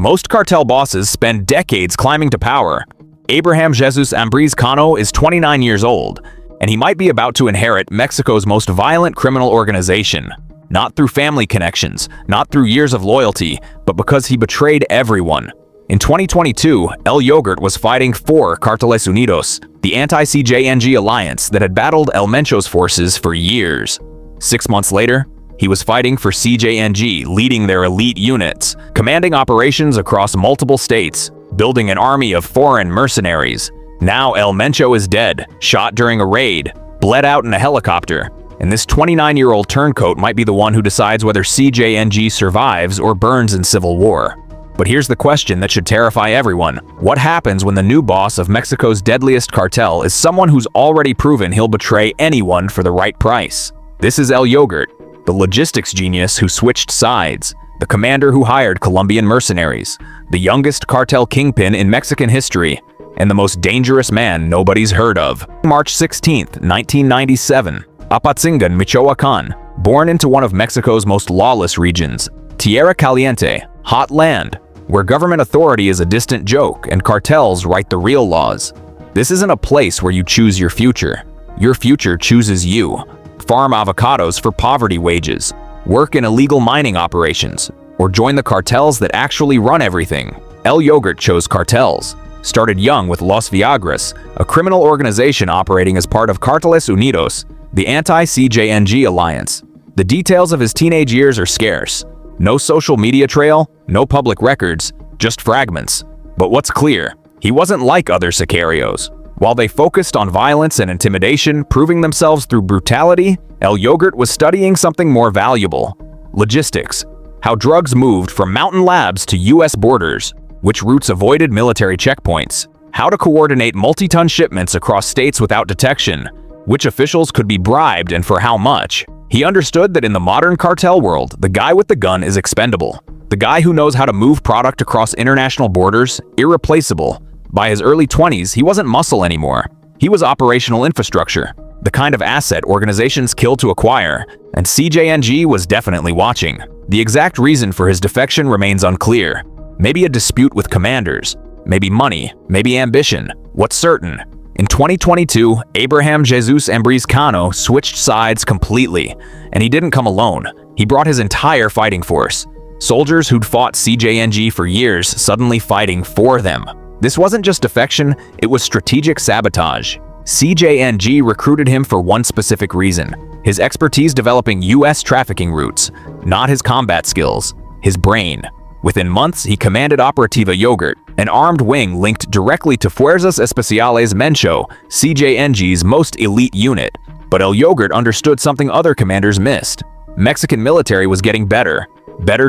Most cartel bosses spend decades climbing to power. Jesús Ambriz Cano is 29 years old, and he might be about to inherit Mexico's most violent criminal organization. Not through family connections, not through years of loyalty, but because he betrayed everyone. In 2022, Yogurt was fighting for Cárteles Unidos, the anti-CJNG alliance that had battled Mencho's forces for years. 6 months later, he was fighting for CJNG, leading their elite units, commanding operations across multiple states, building an army of foreign mercenaries. Now Mencho is dead, shot during a raid, bled out in a helicopter, and this 29-year-old turncoat might be the one who decides whether CJNG survives or burns in civil war. But here's the question that should terrify everyone. What happens when the new boss of Mexico's deadliest cartel is someone who's already proven he'll betray anyone for the right price? This is Yogurt, the logistics genius who switched sides, the commander who hired Colombian mercenaries, the youngest cartel kingpin in Mexican history, and the most dangerous man nobody's heard of. March 16, 1997, Apatzingan, Michoacán, born into one of Mexico's most lawless regions, Tierra Caliente, hot land, where government authority is a distant joke and cartels write the real laws. This isn't a place where you choose your future. Your future chooses you. Farm avocados for poverty wages, work in illegal mining operations, or join the cartels that actually run everything. Yogurt chose cartels. Started young with Los Viagras, a criminal organization operating as part of Cárteles Unidos, the anti-CJNG alliance. The details of his teenage years are scarce. No social media trail, no public records, just fragments. But what's clear, he wasn't like other sicarios. While they focused on violence and intimidation, proving themselves through brutality, Yogurt was studying something more valuable: logistics. How drugs moved from mountain labs to US borders, which routes avoided military checkpoints, how to coordinate multi-ton shipments across states without detection, which officials could be bribed and for how much. He understood that in the modern cartel world, the guy with the gun is expendable. The guy who knows how to move product across international borders, irreplaceable. By his early 20s, he wasn't muscle anymore. He was operational infrastructure, the kind of asset organizations kill to acquire, and CJNG was definitely watching. The exact reason for his defection remains unclear. Maybe a dispute with commanders, maybe money, maybe ambition. What's certain? In 2022, Jesús Ambriz Cano switched sides completely, and he didn't come alone. He brought his entire fighting force. Soldiers who'd fought CJNG for years suddenly fighting for them. This wasn't just defection, it was strategic sabotage. CJNG recruited him for one specific reason: his expertise developing US trafficking routes, not his combat skills, his brain. Within months, he commanded Operativa Yogurt, an armed wing linked directly to Fuerzas Especiales Mencho, CJNG's most elite unit. But Yogurt understood something other commanders missed. Mexican military was getting better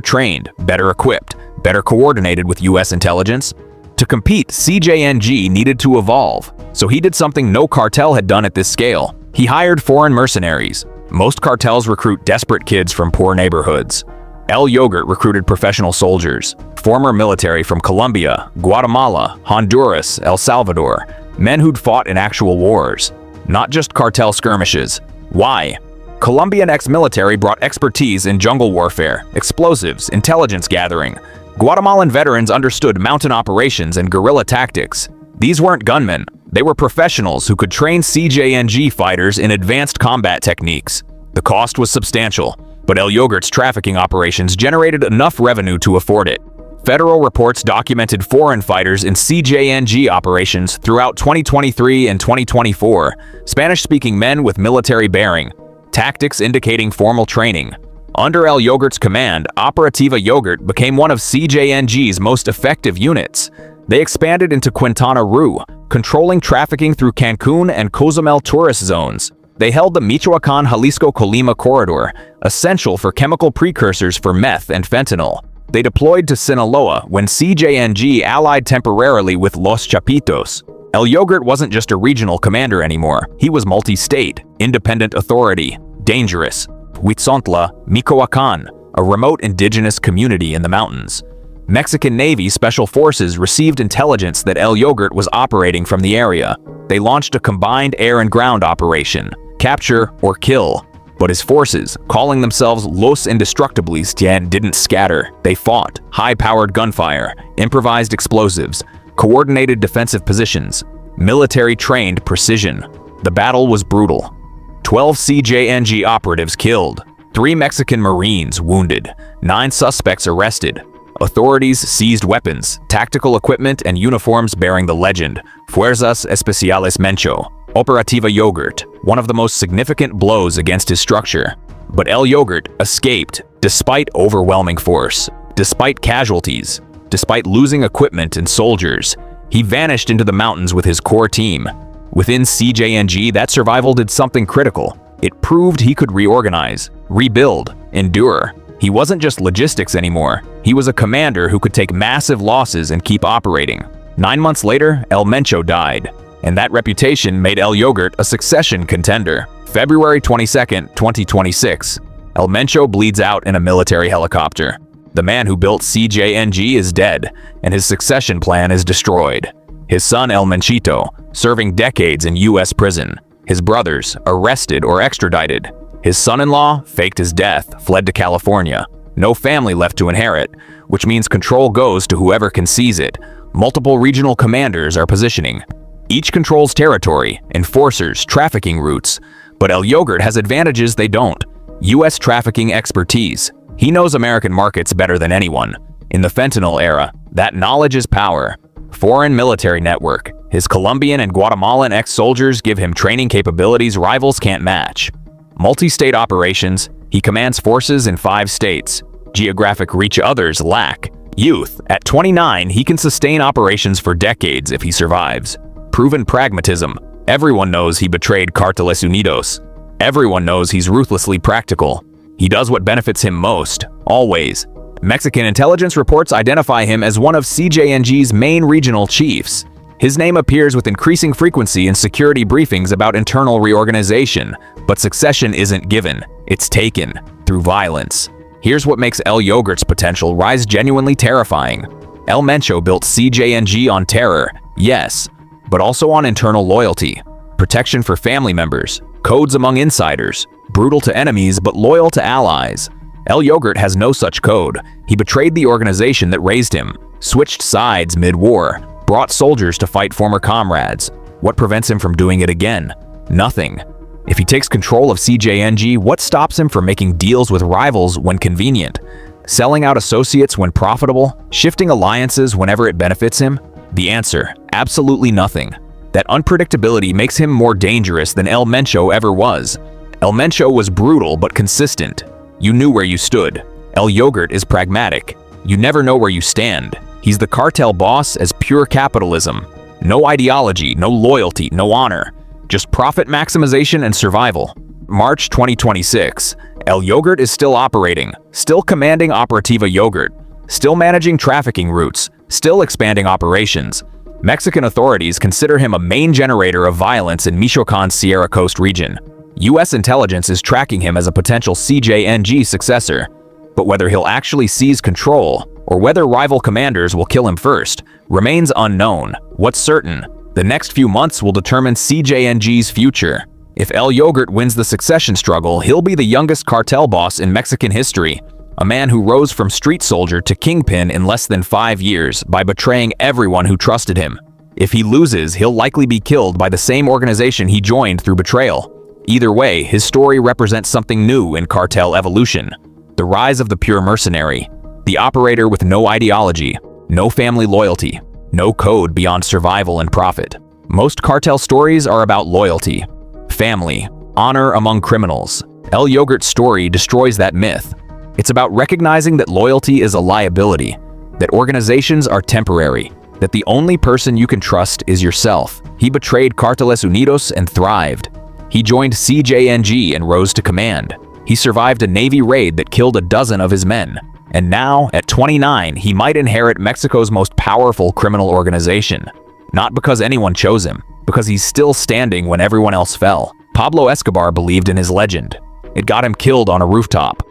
trained, better equipped, better coordinated with US intelligence. To compete, CJNG needed to evolve, so he did something no cartel had done at this scale. He hired foreign mercenaries. Most cartels recruit desperate kids from poor neighborhoods. Yogurt recruited professional soldiers, former military from Colombia, Guatemala, Honduras, El Salvador, men who'd fought in actual wars, not just cartel skirmishes. Why? Colombian ex-military brought expertise in jungle warfare, explosives, intelligence gathering. Guatemalan veterans understood mountain operations and guerrilla tactics. These weren't gunmen, they were professionals who could train CJNG fighters in advanced combat techniques. The cost was substantial, but Yogurt's trafficking operations generated enough revenue to afford it. Federal reports documented foreign fighters in CJNG operations throughout 2023 and 2024, Spanish-speaking men with military bearing, tactics indicating formal training. Under Yogurt's command, Operativa Yogurt became one of CJNG's most effective units. They expanded into Quintana Roo, controlling trafficking through Cancun and Cozumel tourist zones. They held the Michoacán-Jalisco-Colima corridor, essential for chemical precursors for meth and fentanyl. They deployed to Sinaloa when CJNG allied temporarily with Los Chapitos. Yogurt wasn't just a regional commander anymore. He was multi-state, independent authority, dangerous. Huitzontla, Michoacán, a remote indigenous community in the mountains. Mexican Navy Special Forces received intelligence that Yogurt was operating from the area. They launched a combined air and ground operation, capture or kill. But his forces, calling themselves Los Indestructibles, didn't scatter. They fought. High-powered gunfire, improvised explosives, coordinated defensive positions, military-trained precision. The battle was brutal. 12 CJNG operatives killed, 3 Mexican Marines wounded, 9 suspects arrested. Authorities seized weapons, tactical equipment, and uniforms bearing the legend, Fuerzas Especiales Mencho, Operativa Yogurt, one of the most significant blows against his structure. But El Yogurt escaped, despite overwhelming force, despite casualties, despite losing equipment and soldiers. He vanished into the mountains with his core team. Within CJNG, that survival did something critical. It proved he could reorganize, rebuild, endure. He wasn't just logistics anymore. He was a commander who could take massive losses and keep operating. 9 months later, El Mencho died, and that reputation made El Yogurt a succession contender. February 22, 2026, El Mencho bleeds out in a military helicopter. The man who built CJNG is dead, and his succession plan is destroyed. His son El Menchito, serving decades in U.S. prison. His brothers, arrested or extradited. His son-in-law faked his death, fled to California. No family left to inherit, which means control goes to whoever can seize it. Multiple regional commanders are positioning. Each controls territory, enforcers, trafficking routes. But El Yogurt has advantages they don't. U.S. trafficking expertise. He knows American markets better than anyone. In the fentanyl era, that knowledge is power. Foreign military network. His Colombian and Guatemalan ex-soldiers give him training capabilities rivals can't match. Multi-state operations. He commands forces in 5 states. Geographic reach others lack. Youth. At 29, he can sustain operations for decades if he survives. Proven pragmatism. Everyone knows he betrayed Cárteles Unidos. Everyone knows he's ruthlessly practical. He does what benefits him most, always. Mexican intelligence reports identify him as one of CJNG's main regional chiefs. His name appears with increasing frequency in security briefings about internal reorganization, but succession isn't given, it's taken, through violence. Here's what makes El Yogurt's potential rise genuinely terrifying. El Mencho built CJNG on terror, yes, but also on internal loyalty, protection for family members, codes among insiders, brutal to enemies but loyal to allies. El Yogurt has no such code. He betrayed the organization that raised him, switched sides mid-war, brought soldiers to fight former comrades. What prevents him from doing it again? Nothing. If he takes control of CJNG, what stops him from making deals with rivals when convenient? Selling out associates when profitable? Shifting alliances whenever it benefits him? The answer, absolutely nothing. That unpredictability makes him more dangerous than El Mencho ever was. El Mencho was brutal but consistent. You knew where you stood. El Yogurt is pragmatic. You never know where you stand. He's the cartel boss as pure capitalism. No ideology, no loyalty, no honor. Just profit maximization and survival. March 2026. El Yogurt is still operating, still commanding Operativa Yogurt, still managing trafficking routes, still expanding operations. Mexican authorities consider him a main generator of violence in Michoacán's Sierra Coast region. U.S. intelligence is tracking him as a potential CJNG successor. But whether he'll actually seize control, or whether rival commanders will kill him first, remains unknown. What's certain? The next few months will determine CJNG's future. If El Yogurt wins the succession struggle, he'll be the youngest cartel boss in Mexican history. A man who rose from street soldier to kingpin in less than 5 years by betraying everyone who trusted him. If he loses, he'll likely be killed by the same organization he joined through betrayal. Either way, his story represents something new in cartel evolution. The rise of the pure mercenary. The operator with no ideology, no family loyalty, no code beyond survival and profit. Most cartel stories are about loyalty, family, honor among criminals. El Yogurt's story destroys that myth. It's about recognizing that loyalty is a liability, that organizations are temporary, that the only person you can trust is yourself. He betrayed Cárteles Unidos and thrived. He joined CJNG and rose to command. He survived a Navy raid that killed a dozen of his men. And now, at 29, he might inherit Mexico's most powerful criminal organization. Not because anyone chose him, because he's still standing when everyone else fell. Pablo Escobar believed in his legend. It got him killed on a rooftop.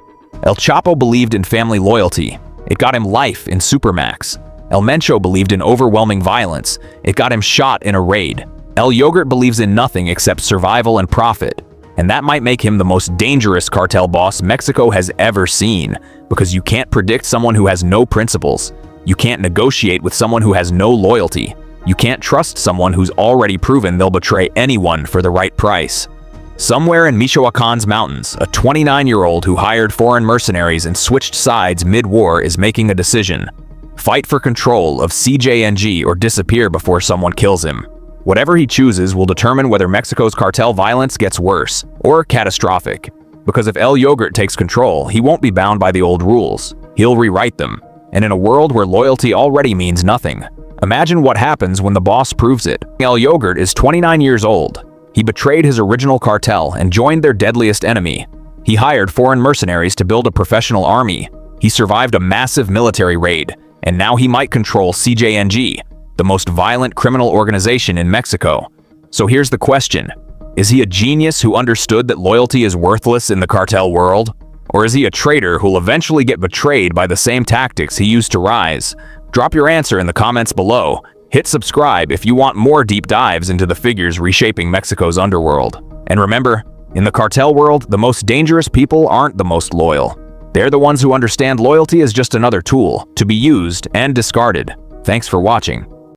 El Chapo believed in family loyalty. It got him life in Supermax. El Mencho believed in overwhelming violence. It got him shot in a raid. El Yogurt believes in nothing except survival and profit. And that might make him the most dangerous cartel boss Mexico has ever seen, because you can't predict someone who has no principles. You can't negotiate with someone who has no loyalty. You can't trust someone who's already proven they'll betray anyone for the right price. Somewhere in Michoacan's mountains, a 29-year-old who hired foreign mercenaries and switched sides mid-war is making a decision. Fight for control of CJNG or disappear before someone kills him. Whatever he chooses will determine whether Mexico's cartel violence gets worse or catastrophic. Because if El Yogurt takes control, he won't be bound by the old rules. He'll rewrite them. And in a world where loyalty already means nothing, imagine what happens when the boss proves it. El Yogurt is 29 years old. He betrayed his original cartel and joined their deadliest enemy. He hired foreign mercenaries to build a professional army. He survived a massive military raid, and now he might control CJNG, the most violent criminal organization in Mexico. So here's the question. Is he a genius who understood that loyalty is worthless in the cartel world? Or is he a traitor who'll eventually get betrayed by the same tactics he used to rise? Drop your answer in the comments below. Hit subscribe if you want more deep dives into the figures reshaping Mexico's underworld. And remember, in the cartel world, the most dangerous people aren't the most loyal. They're the ones who understand loyalty as just another tool to be used and discarded. Thanks for watching.